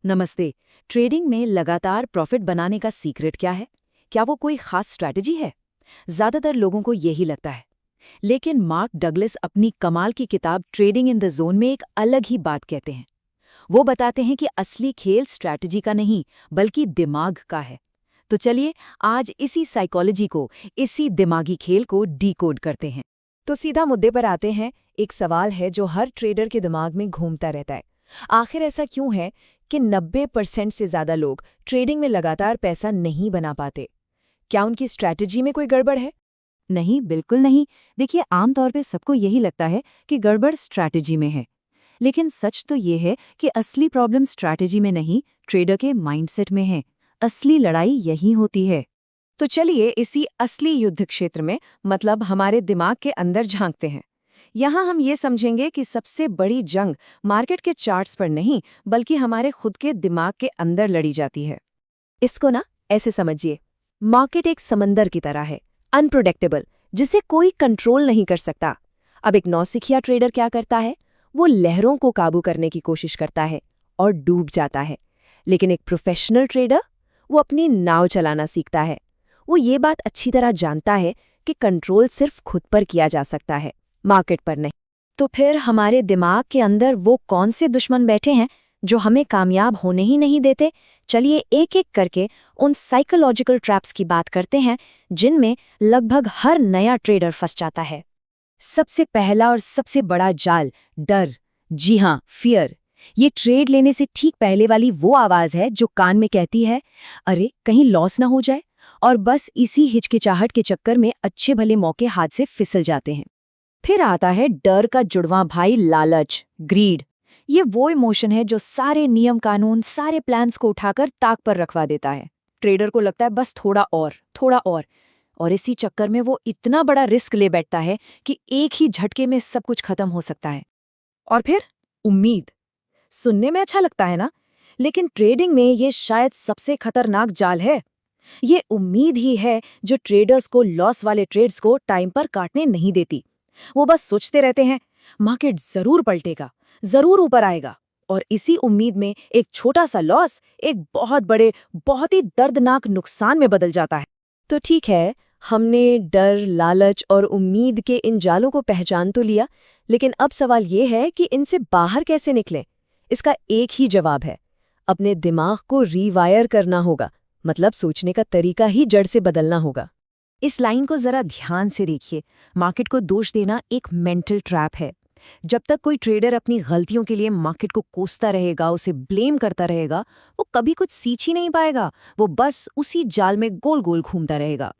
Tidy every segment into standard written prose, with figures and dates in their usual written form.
नमस्ते। ट्रेडिंग में लगातार प्रॉफिट बनाने का सीक्रेट क्या है? क्या वो कोई खास स्ट्रैटेजी है? ज्यादातर लोगों को यही लगता है। लेकिन मार्क डगलस अपनी कमाल की किताब ट्रेडिंग इन द जोन में एक अलग ही बात कहते हैं। वो बताते हैं कि असली खेल स्ट्रैटेजी का नहीं, बल्कि दिमाग का है। तो चलिए आज इसी साइकोलॉजी को, इसी दिमागी खेल को डीकोड करते हैं। तो सीधा मुद्दे पर आते हैं। एक सवाल है जो हर ट्रेडर के दिमाग में घूमता रहता है। आखिर ऐसा क्यों है कि 90% से ज़्यादा लोग ट्रेडिंग में लगातार पैसा नहीं बना पाते? क्या उनकी स्ट्रैटेजी में कोई गड़बड़ है? नहीं, बिल्कुल नहीं। देखिए, आमतौर पे सबको यही लगता है कि गड़बड़ स्ट्रैटेजी में है। लेकिन सच तो ये है कि असली प्रॉब्लम स्ट्रैटेजी में नहीं, ट्रेडर के माइंडसेट में है। असली लड़ाई यही होती है। तो चलिए इसी असली युद्ध क्षेत्र में, मतलब हमारे दिमाग के अंदर झांकते हैं। यहाँ हम ये समझेंगे कि सबसे बड़ी जंग मार्केट के चार्ट्स पर नहीं, बल्कि हमारे खुद के दिमाग के अंदर लड़ी जाती है। इसको ना ऐसे समझिए, मार्केट एक समंदर की तरह है, अनप्रोडिक्टेबल, जिसे कोई कंट्रोल नहीं कर सकता। अब एक नौसिखिया ट्रेडर क्या करता है? वो लहरों को काबू करने की कोशिश करता है और डूब जाता है। लेकिन एक प्रोफेशनल ट्रेडर, वो अपनी नाव चलाना सीखता है। वो ये बात अच्छी तरह जानता है कि कंट्रोल सिर्फ खुद पर किया जा सकता है, मार्केट पर नहीं। तो फिर हमारे दिमाग के अंदर वो कौन से दुश्मन बैठे हैं जो हमें कामयाब होने ही नहीं देते? चलिए एक एक करके उन साइकोलॉजिकल ट्रैप्स की बात करते हैं जिनमें लगभग हर नया ट्रेडर फंस जाता है। सबसे पहला और सबसे बड़ा जाल, डर। जी हाँ, फियर। ये ट्रेड लेने से ठीक पहले वाली वो आवाज है जो कान में कहती है, अरे कहीं लॉस ना हो जाए। और बस इसी हिचकिचाहट के चक्कर में अच्छे भले मौके हाथ से फिसल जाते हैं। फिर आता है डर का जुड़वां भाई, लालच, ग्रीड। ये वो इमोशन है जो सारे नियम कानून, सारे प्लान्स को उठाकर ताक पर रखवा देता है। ट्रेडर को लगता है बस थोड़ा और, थोड़ा और इसी चक्कर में वो इतना बड़ा रिस्क ले बैठता है कि एक ही झटके में सब कुछ खत्म हो सकता है। और फिर उम्मीद। सुनने में अच्छा लगता है ना, लेकिन ट्रेडिंग में ये शायद सबसे खतरनाक जाल है। ये उम्मीद ही है जो ट्रेडर्स को लॉस वाले ट्रेड्स को टाइम पर काटने नहीं देती। वो बस सोचते रहते हैं, मार्केट जरूर पलटेगा, जरूर ऊपर आएगा। और इसी उम्मीद में एक छोटा सा लॉस एक बहुत बड़े, बहुत ही दर्दनाक नुकसान में बदल जाता है। तो ठीक है, हमने डर, लालच और उम्मीद के इन जालों को पहचान तो लिया, लेकिन अब सवाल ये है कि इनसे बाहर कैसे निकलें? इसका एक ही जवाब है, अपने दिमाग को रीवायर करना होगा। मतलब सोचने का तरीका ही जड़ से बदलना होगा। इस लाइन को जरा ध्यान से देखिए। मार्केट को दोष देना एक मेंटल ट्रैप है। जब तक कोई ट्रेडर अपनी गलतियों के लिए मार्केट को कोसता रहेगा, उसे ब्लेम करता रहेगा, वो कभी कुछ सीख ही नहीं पाएगा। वो बस उसी जाल में गोल गोल घूमता रहेगा।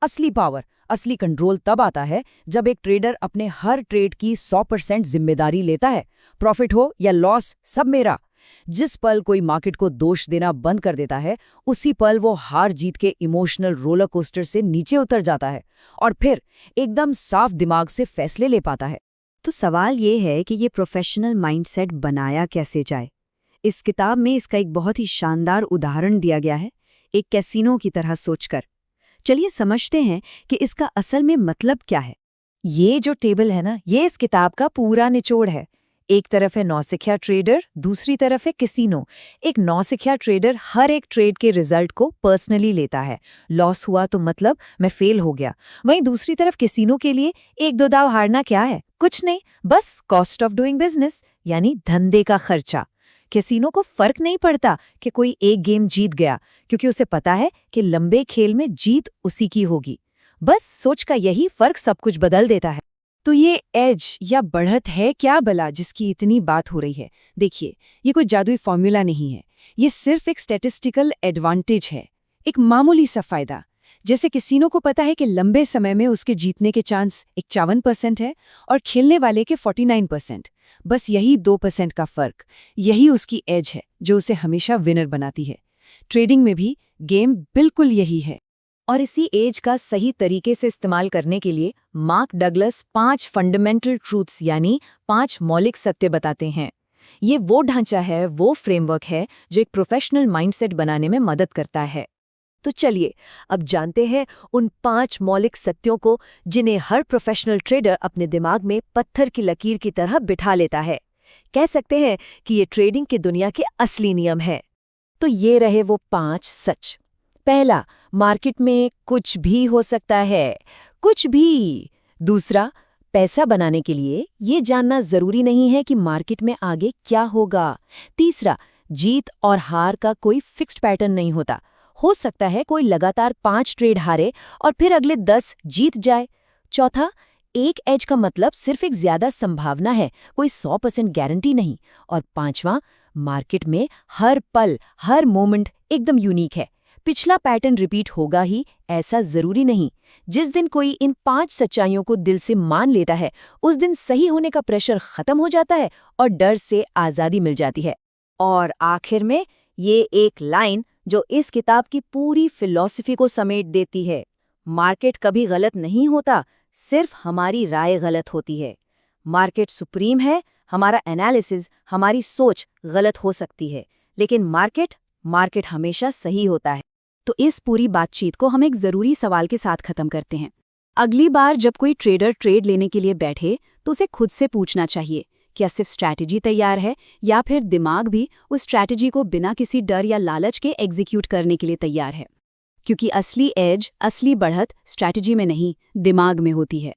असली पावर, असली कंट्रोल तब आता है जब एक ट्रेडर अपने हर ट्रेड की 100% जिम्मेदारी लेता है। प्रॉफिट हो या लॉस, सब मेरा। जिस पल कोई मार्केट को दोष देना बंद कर देता है, उसी पल वो हार जीत के इमोशनल रोलर कोस्टर से नीचे उतर जाता है और फिर एकदम साफ दिमाग से फैसले ले पाता है। तो सवाल ये है कि ये प्रोफेशनल माइंडसेट बनाया कैसे जाए? इस किताब में इसका एक बहुत ही शानदार उदाहरण दिया गया है, एक कैसीनो की तरह सोचकर। चलिए समझते हैं कि इसका असल में मतलब क्या है। ये जो टेबल है ना, ये इस किताब का पूरा निचोड़ है। एक तरफ है नौसिखिया ट्रेडर, दूसरी तरफ है कैसीनो। एक नौसिखिया ट्रेडर हर एक ट्रेड के रिजल्ट को पर्सनली लेता है। लॉस हुआ तो मतलब मैं फेल हो गया। वहीं दूसरी तरफ कैसीनो के लिए एक दो दाव हारना क्या है? कुछ नहीं, बस कॉस्ट ऑफ डूइंग बिजनेस, यानी धंधे का खर्चा। कैसीनो को फर्क नहीं पड़ता कि कोई एक गेम जीत गया, क्योंकि उसे पता है कि लंबे खेल में जीत उसी की होगी। बस सोच का यही फर्क सब कुछ बदल देता है। तो ये एज या बढ़त है क्या भला जिसकी इतनी बात हो रही है? देखिए, ये कोई जादुई फॉर्मूला नहीं है। ये सिर्फ एक स्टैटिस्टिकल एडवांटेज है, एक मामूली सा फायदा। जैसे कैसीनो को पता है कि लंबे समय में उसके जीतने के चांस 51% है और खेलने वाले के 49%। बस यही 2% का फर्क, यही उसकी एज है जो उसे हमेशा विनर बनाती है। ट्रेडिंग में भी गेम बिल्कुल यही है। और इसी एज का सही तरीके से इस्तेमाल करने के लिए मार्क डगलस 5 फंडामेंटल ट्रूथ्स यानी 5 मौलिक सत्य बताते हैं। ये वो ढांचा है, वो फ्रेमवर्क है जो एक प्रोफेशनल माइंडसेट बनाने में मदद करता है। तो चलिए अब जानते हैं उन 5 मौलिक सत्यों को जिन्हें हर प्रोफेशनल ट्रेडर अपने दिमाग में पत्थर की लकीर की तरह बिठा लेता है। कह सकते हैं कि ये ट्रेडिंग की दुनिया के असली नियम है। तो ये रहे वो 5 सच। पहला, मार्केट में कुछ भी हो सकता है, कुछ भी। दूसरा, पैसा बनाने के लिए ये जानना जरूरी नहीं है कि मार्केट में आगे क्या होगा। तीसरा, जीत और हार का कोई फिक्स्ड पैटर्न नहीं होता। हो सकता है कोई लगातार 5 ट्रेड हारे और फिर अगले 10 जीत जाए। चौथा, एक एज का मतलब सिर्फ एक ज्यादा संभावना है, कोई 100% गारंटी नहीं। और पांचवां, मार्केट में हर पल, हर मोमेंट एकदम यूनिक है। पिछला पैटर्न रिपीट होगा ही ऐसा जरूरी नहीं। जिस दिन कोई इन 5 सच्चाइयों को दिल से मान लेता है, उस दिन सही होने का प्रेशर खत्म हो जाता है और डर से आजादी मिल जाती है। और आखिर में ये एक लाइन जो इस किताब की पूरी फिलॉसफी को समेट देती है, मार्केट कभी गलत नहीं होता, सिर्फ हमारी राय गलत होती है। मार्केट सुप्रीम है, हमारा एनालिसिस, हमारी सोच गलत हो सकती है, लेकिन मार्केट हमेशा सही होता है। तो इस पूरी बातचीत को हम एक जरूरी सवाल के साथ खत्म करते हैं। अगली बार जब कोई ट्रेडर ट्रेड लेने के लिए बैठे तो उसे खुद से पूछना चाहिए, क्या सिर्फ स्ट्रैटेजी तैयार है या फिर दिमाग भी उस स्ट्रैटेजी को बिना किसी डर या लालच के एग्जीक्यूट करने के लिए तैयार है। क्योंकि असली एज, असली बढ़त स्ट्रैटेजी में नहीं, दिमाग में होती है।